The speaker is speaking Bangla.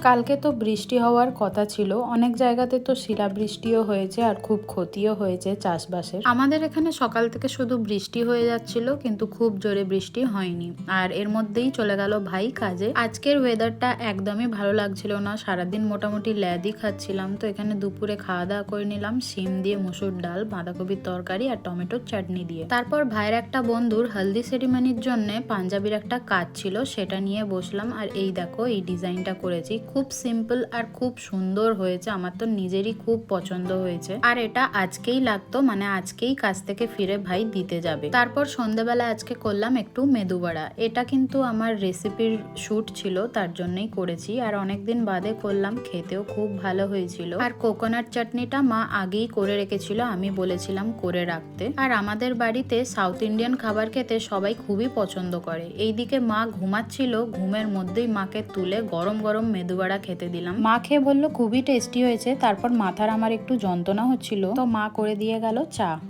কালকে তো বৃষ্টি হওয়ার কথা ছিল, অনেক জায়গাতে তো শিলাবৃষ্টিও হয়েছে আর খুব ক্ষতিও হয়েছে চাষবাসের। আমাদের এখানে সকাল থেকে শুধু বৃষ্টি হয়ে যাচ্ছিল, কিন্তু খুব জোরে বৃষ্টি হয়নি। আর এর মধ্যেই চলে গেল ভাই কাজে। আজকের ওয়েদারটা একদমই ভালো লাগছিল না, সারাদিন মোটামুটি ল্যাদি খাচ্ছিলাম। তো এখানে দুপুরে খাওয়া দাওয়া করে নিলাম শিম দিয়ে মুসুর ডাল, বাঁধাকপির তরকারি আর টমেটোর চাটনি দিয়ে। তারপর ভাইয়ের একটা বন্ধুর হলদি সেরিমনির জন্য পাঞ্জাবির একটা কাজ ছিল, সেটা নিয়ে বসলাম। আর এই দেখো, এই ডিজাইনটা করেছি, খুব সিম্পল আর খুব সুন্দর হয়েছে। আমার তো নিজেরই খুব পছন্দ হয়েছে। আর এটা আজকেই লাগতো, মানে আজকেই কাজ থেকে ফিরে ভাই দিতে যাবে। তারপর সন্ধ্যাবেলা আজকে করলাম একটু মেদু বড়া। এটা কিন্তু আমার রেসিপির শুট ছিল, তার জন্যই করেছি। আর অনেকদিন বাদে করলাম, খেতেও খুব ভালো হয়েছিল। আর কোকোনাট চাটনিটা মা আগেই করে রেখেছিল, আমি বলেছিলাম করে রাখতে। আর আমাদের বাড়িতে সাউথ ইন্ডিয়ান খাবার খেতে সবাই খুবই পছন্দ করে। এইদিকে মা ঘুমাচ্ছিল, ঘুমের মধ্যেই মাকে তুলে গরম গরম মেদু বড়া খেতে দিলাম। মা খেয়ে বললো খুবই টেস্টি হয়েছে। তারপর মাথার আমার একটু যন্ত্রণা হচ্ছিল, তো মা করে দিয়ে গেল চা।